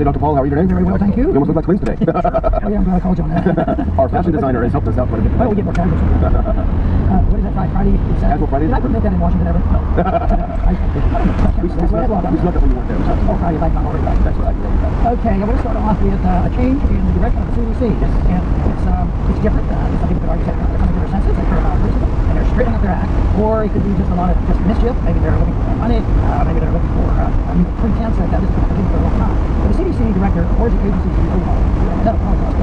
Dr. Paul, how are you today? Very well, thank you. You almost look like twins today. Oh yeah, I'm glad I called you on that. Our fashion designer has helped us out quite a bit. Well, we get more casual. What is that, Friday? Casual Friday? Did I permit that in Washington ever? No. We snuck it when you weren't there. Oh, Friday, like I'm already right. That's right. Okay, I'm going to start off with a change in the direction of the CDC. And it's different. Some people could argue that they're coming to their senses, they care about racism, and they're straightening up their act. Or it could be just a lot of just mischief. Maybe they're looking for money. Maybe they're looking for pretense that this is going to continue for a long time. But the CDC director or the agency CEO, that'll Holocaust.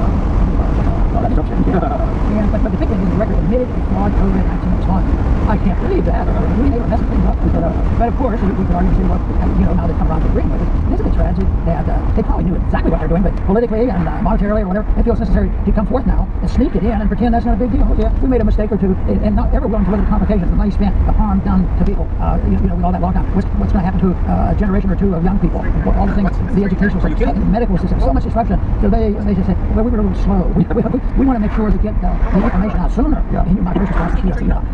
But the big thing is the director admitted a flawed COVID-19 response. I can't believe that. We made a mess of things up. But of course, we could argue and say, well, now they've come around to agreeing with it. This is a tragic that they probably knew exactly what they're doing, but politically and monetarily or whatever, they feel it's necessary to come forth now and sneak it in and pretend that's not a big deal. Yeah, we made a mistake or two, and not ever willing to look at the complications, the money spent, the harm done to people, with all that lockdown. What's going to happen to a generation or two of young people? All the things, the educational system, the medical system, so much disruption. So they just say, well, we were a little slow. We want to make sure to get the information out sooner. Yeah. My first response is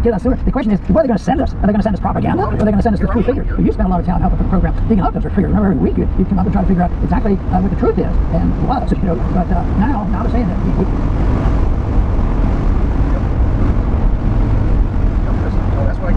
get out sooner. The question is, what are they going to send us? Are they going to send us propaganda? Or are they going to send us the true figure? You spend a lot of time helping with the program digging up those figures. Remember, every week you come up and try to figure out exactly what the truth is and was. But now they're saying that that's why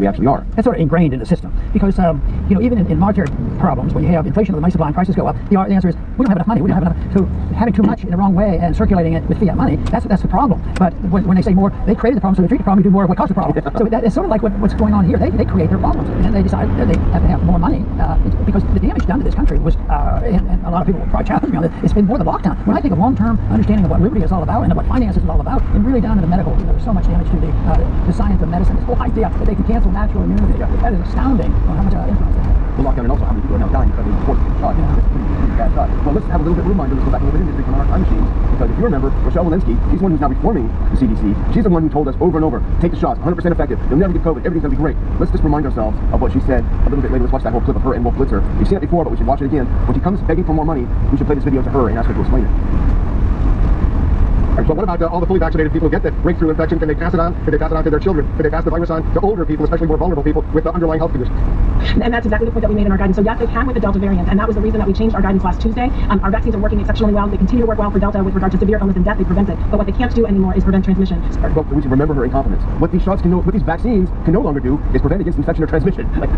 we actually are. That's sort of ingrained in the system because, you know, even in monetary problems, when you have inflation of the money supply and prices go up, the answer is we don't have enough money. We don't have enough. So having too much in the wrong way and circulating it with fiat money, that's the problem. But when they say more, they created the problem, so they treat the problem, do more of what caused the problem. Yeah. So it's sort of like what's going on here. They create their problems, and then they decide that they have to have more money because the damage done to this country was, and a lot of people will probably challenge me on this, it's been more the lockdown. When I think of long-term understanding of what liberty is all about and of what finances is all about, and really down to the medical, you know, there's so much damage to the science of medicine. This whole idea that they can cancel natural immunity, that is astounding on how much influence they have. The lockdown, and also how many people are now dying because they were forced to get shot. It's pretty bad shot. Well, let's have a little bit of a reminder. Let's go back a little bit in history from our time machines, because if you remember, Rochelle Walensky, she's the one who's now reforming the CDC. She's the one who told us over and over, take the shots, 100% effective. You'll never get COVID. Everything's going to be great. Let's just remind ourselves of what she said a little bit later. Let's watch that whole clip of her and Wolf Blitzer. We've seen it before, but we should watch it again. When she comes begging for more money, we should play this video to her and ask her to explain it. So what about all the fully vaccinated people who get that breakthrough infection? Can they pass it on? Can they pass it on to their children? Can they pass the virus on to older people, especially more vulnerable people with the underlying health conditions? And that's exactly the point that we made in our guidance. So yes, they can with the Delta variant, and that was the reason that we changed our guidance last Tuesday. Our vaccines are working exceptionally well. They continue to work well for Delta with regard to severe illness and death. They prevent it. But what they can't do anymore is prevent transmission. Well, we should remember her incompetence. What these shots can what these vaccines can no longer do is prevent against infection or transmission. Like,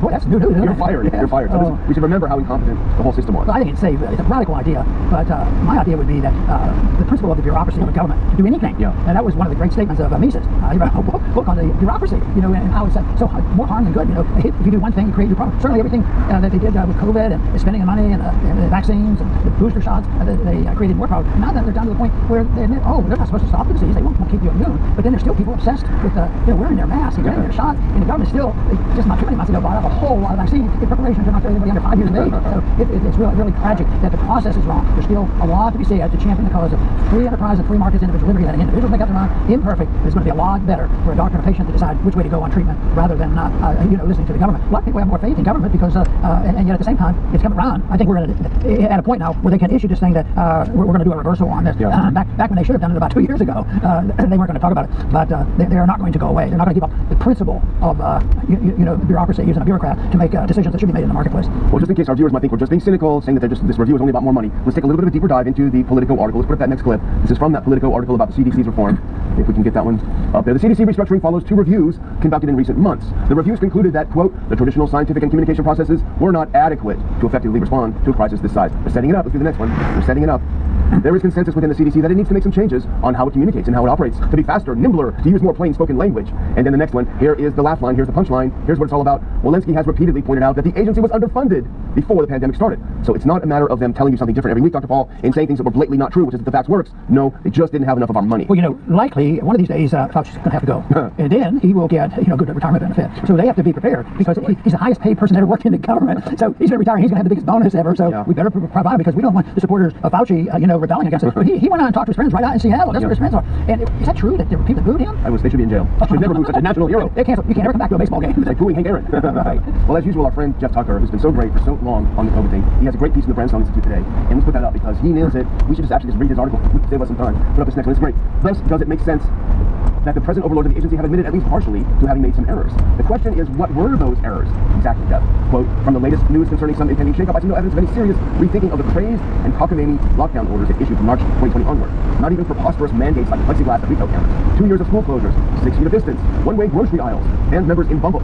Boy, that's new. You're fired. Yeah. You're fired. So we should remember how incompetent the whole system was. Well, I think it's a radical idea, but my idea would be that the principle of the bureaucracy of the government to do anything. Yeah. And that was one of the great statements of Mises. He wrote a book on the bureaucracy, you know, and how it's so more harm than good. You know, if you do one thing, you create your problem. Certainly everything that they did with COVID and spending the money and the vaccines and the booster shots, they created more problems. Now that they're down to the point where they admit, oh, they're not supposed to stop the disease. They won't keep you immune. But then there's still people obsessed with wearing their masks and getting their shots. And the government still, just not too many months ago, bought up a whole lot of vaccines in preparation to not everybody under 5 years of age. So it's really, really tragic that the process is wrong. There's still a lot to be said to champion the cause of free enterprise and free markets, individual liberty, and individuals make up their mind. Imperfect. It's going to be a lot better for a doctor and a patient to decide which way to go on treatment rather than listening to the government. A lot of people have more faith in government because, and yet at the same time, it's coming around. I think we're at a point now where they can issue this thing that we're going to do a reversal on this. Yeah. Back when they should have done it about 2 years ago, they weren't going to talk about it. But they are not going to go away. They're not going to give up the principle of bureaucracy, using a bureaucrat to make decisions that should be made in the marketplace. Well, just in case our viewers might think we're just being cynical, saying that this review is only about more money, let's take a little bit of a deeper dive into the Politico article. Let's put up that next clip. This is from that Politico article about the CDC's reform. If we can get that one up there. The CDC restructuring follows 2 reviews conducted in recent months. The reviews concluded that, quote, the traditional scientific and communication processes were not adequate to effectively respond to a crisis this size. They're setting it up. Let's do the next one. They're setting it up. There is consensus within the CDC that it needs to make some changes on how it communicates and how it operates, to be faster, nimbler, to use more plain-spoken language. And then the next one, here is the laugh line, here's the punchline, here's what it's all about. Walensky has repeatedly pointed out that the agency was underfunded before the pandemic started. So it's not a matter of them telling you something different every week, Dr. Paul, and saying things that were blatantly not true, which is that the facts works. No, they just didn't have enough of our money. Well, you know, likely one of these days, Fauci's going to have to go. And then he will get, good retirement benefit. So they have to be prepared because he's the highest paid person ever worked in the government. So he's going to retire and he's going to have the biggest bonus ever. So we better provide him because we don't want the supporters of Fauci, rebelling against it. But he went on and talked to his friends right out in Seattle. That's where his friends are. And is that true that there were people that booed him? They should be in jail. Should never boo such a national hero. You can't ever come back to a baseball game. It's like booing Hank Aaron. Right. Well, as usual, our friend Jeff Tucker, who's been so great for so long on the COVID thing, he has a great piece in the Brandstone Institute today. And let's put that up because he nails it. We should just read his article. We can save us some time. Put up this next one. It's great. Thus, does it make sense that the present overlords of the agency have admitted, at least partially, to having made some errors? The question is, what were those errors exactly, Jeff? Quote, from the latest news concerning some impending shakeup, I see no evidence of any serious rethinking of the praised and cockamamie lockdown orders it issued from March 2020 onward. Not even preposterous mandates like plexiglass at retail counters, 2 years of school closures, 6 feet of distance, one-way grocery aisles, band members in bubbles,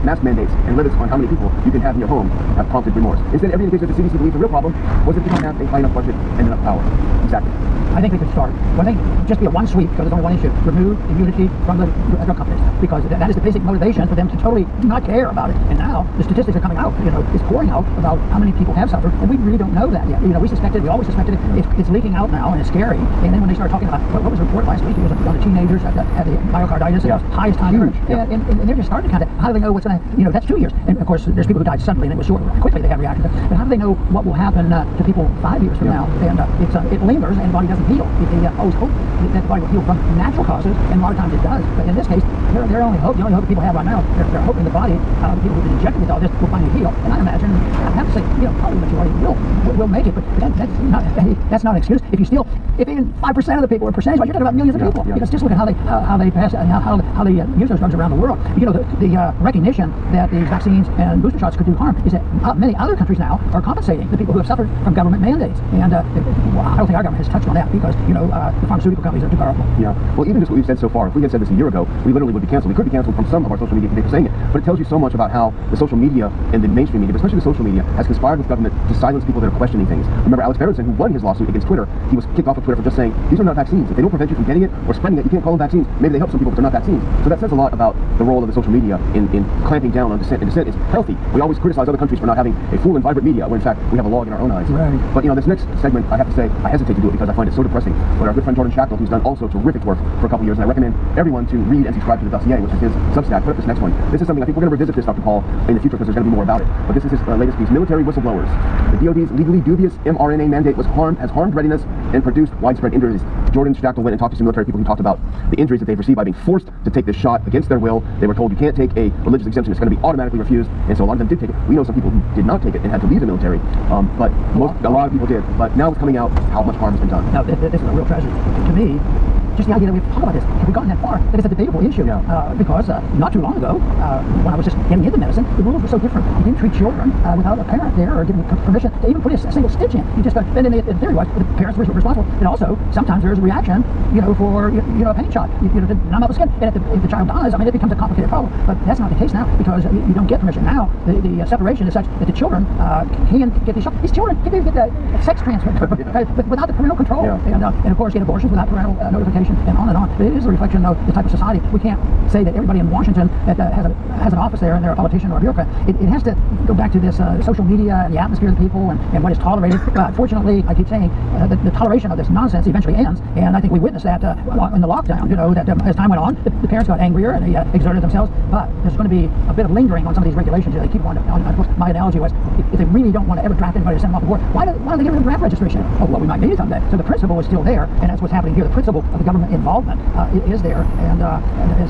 mask mandates, and limits on how many people you can have in your home have prompted remorse. Instead, every indication that the CDC believes the real problem was that they don't have a high enough budget and enough power. Exactly. I think we could start. Well, I think just be a one sweep, because there's only one issue. Remove immunity from the drug companies, because that is the basic motivation for them to totally not care about it. And now the statistics are coming out, it's pouring out about how many people have suffered, and we really don't know that yet. We suspected, we always suspected it. It's leaking out now, and it's scary. And then when they start talking about, what was the report last week? It was on the teenagers had the myocarditis, and it was highest time ever. And they're just starting to kind of, how do they know what's going to, that's 2 years. And of course, there's people who died suddenly, and it was short, quickly they had reactions. But how do they know what will happen to people 5 years from now? And it lingers, and the body doesn't heal. They always hope that the body will heal from natural causes, and a lot of times it does. But in this case, their only hope, the only hope that people have right now, they're hoping the body, the people who've been injected with all this will finally heal. And I imagine, I have to say, probably the majority will make it, but that's not an excuse. If even 5% of the people are percentage, you're talking about millions of people. Because just look at how they pass and how they use those drugs around the world. The recognition that these vaccines and booster shots could do harm is that many other countries now are compensating the people who have suffered from government mandates. And I don't think our government has touched on that because, you know, the pharmaceutical companies are too powerful. Yeah. Well, even just what we've said so far, if we had said this a year ago, we literally would be canceled. We could be canceled from some of our social media today for saying it. But it tells you so much about how the social media and the mainstream media, but especially the social media, has conspired with government to silence people that are questioning things. Remember Alex Berenson, who won his lawsuit against Twitter, he was kicked off of Twitter for just saying, these are not vaccines. If they don't prevent you from getting it or spreading it, you can't call them vaccines. Maybe they help some people, but they're not vaccines. So that says a lot about the role of the social media in clamping down on dissent. And dissent is healthy. We always criticize other countries for not having a full and vibrant media, when in fact we have a log in our own eyes. Right. But you know, this next segment, I have to say, I hesitate to do it because I find it so depressing. But our good friend Jordan Schachtel, who's done also terrific work for a couple years, and I recommend everyone to read and subscribe to the dossier, which is his Substack. Put up this next one. This is something I think we're going to revisit this, Dr. Paul, in the future because there's going to be more about it. But this is his latest piece: Military Whistleblowers. The DoD's legally dubious mRNA mandate has harmed readiness and produced widespread injuries. Jordan Schachtel went and talked to some military people who talked about the injuries that they've received by being forced to take this shot against their will. They were told you can't take a religious exemption; it's going to be automatically refused. And so a lot of them did take it. We know some people who did not take it and had to leave the military, but a lot of people did. But now it's coming out how much harm has been done. Now, this is a real tragedy. To me, just the idea that we have to talk about this, have we gotten that far, that it's a debatable issue. Yeah. Because not too long ago, when I was just getting into medicine, the rules were so different. You didn't treat children without a parent there or giving permission to even put a single stitch in. You just, and in theory was, the parents were responsible. And also, sometimes there's a reaction, you know, for, you know, a pain shot, to numb up the skin. And if the child dies, I mean, it becomes a complicated problem. But that's not the case now, because you don't get permission. Now, the separation is such that the children can get these shots. These children can even get the sex transfer without the parental control. Yeah. And of course, get abortions without parental notification, and on and on. It is a reflection of the type of society. We can't say that everybody in Washington that has an office there and they're a politician or a bureaucrat. It has to go back to this social media and the atmosphere of the people and what is tolerated. Fortunately, I keep saying the toleration of this nonsense eventually ends, and I think we witnessed that in the lockdown. You know, that as time went on, the parents got angrier and they exerted themselves. But there's going to be a bit of lingering on some of these regulations. They keep on. My analogy was, if they really don't want to ever draft anybody to send them off the board, why don't they get rid of draft registration? Oh, well, we might need it someday. So the principle is still there, and that's what's happening here. The principle of the government involvement is there, and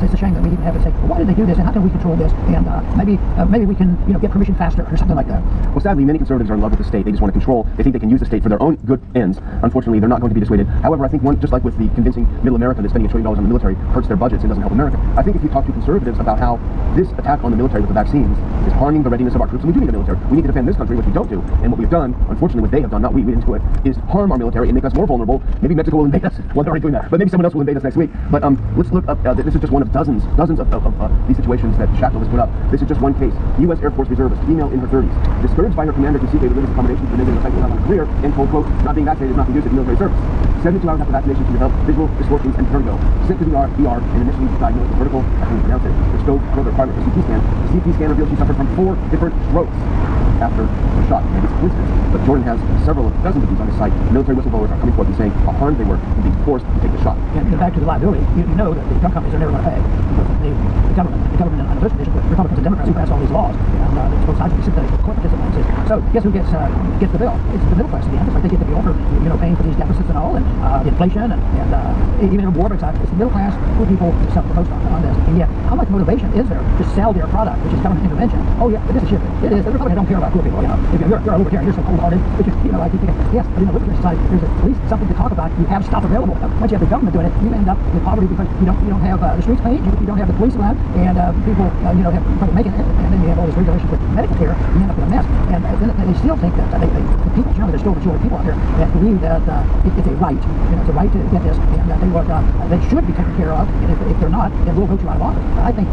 it's a shame that we didn't have to say, well, why did they do this, and how can we control this, and maybe we can, you know, get permission faster or something like that. Well, sadly, many conservatives are in love with the state. They just want to control. They think they can use the state for their own good ends. Unfortunately, they're not going to be dissuaded. However, I think just like with the convincing middle America that spending $1 trillion on the military hurts their budgets and doesn't help America, I think if you talk to conservatives about how this attack on the military with the vaccines is harming the readiness of our troops, and we do need a military. We need to defend this country, which we don't do. And what we've done, unfortunately, what they have done, not we didn't do it, is harm our military and make us more vulnerable. Maybe Mexico will invade us. Well, they're already doing that. But maybe someone else will invade us next week. But let's look up. This is just one of dozens of these situations that Schachtel has put up. This is just one case. U.S. Air Force reservist, female in her 30s, discouraged by her commander to seek a religious accommodation for negative effect on her career, and quote, not being vaccinated is not conducive to military service. 72 hours after vaccination, she developed visual distortions and vertigo. Sent to the ER and initially diagnosed with vertical, I can't pronounce it, which drove further requirement for CT scan. The CT scan revealed she suffered from 4 different strokes after the shot. Maybe it's a coincidence, but Jordan has dozens of these on his site. Military whistleblowers are coming forth and saying how harmed they were from being forced to take the shot. And back to the liability, you know that the drug companies are never going to pay. The government on those conditions, Republicans and Democrats who pass all these laws, and both sides will be sympathetic to corporate participants. So guess who gets the bill? It's the middle class at the end. It's like they get the bill for, you know, paying for these deficits and all, and the inflation, and even in war, it's the middle class poor people who suffer most on this. And yet, how much motivation is there to sell their product, which is government intervention? Oh yeah, this is shit. It is. The Republicans don't care about poor people. You know, if you're a libertarian, you're so cold-hearted. Which is, you know, I keep thinking, yes, but in a libertarian society, there's at least something to talk about. You have stuff available. Once you have the government doing it, you end up with poverty because you don't have the streets clean, you don't have the police around, and people you know, have trouble making it, and then you have all these regulations with medical care, and you end up with a mess. And then they still think that the people, generally, there's still majority of people out there that believe that it's a right, you know, it's a right to get this, and that they should be taken care of, and if they're not, then we'll vote you out of office. I think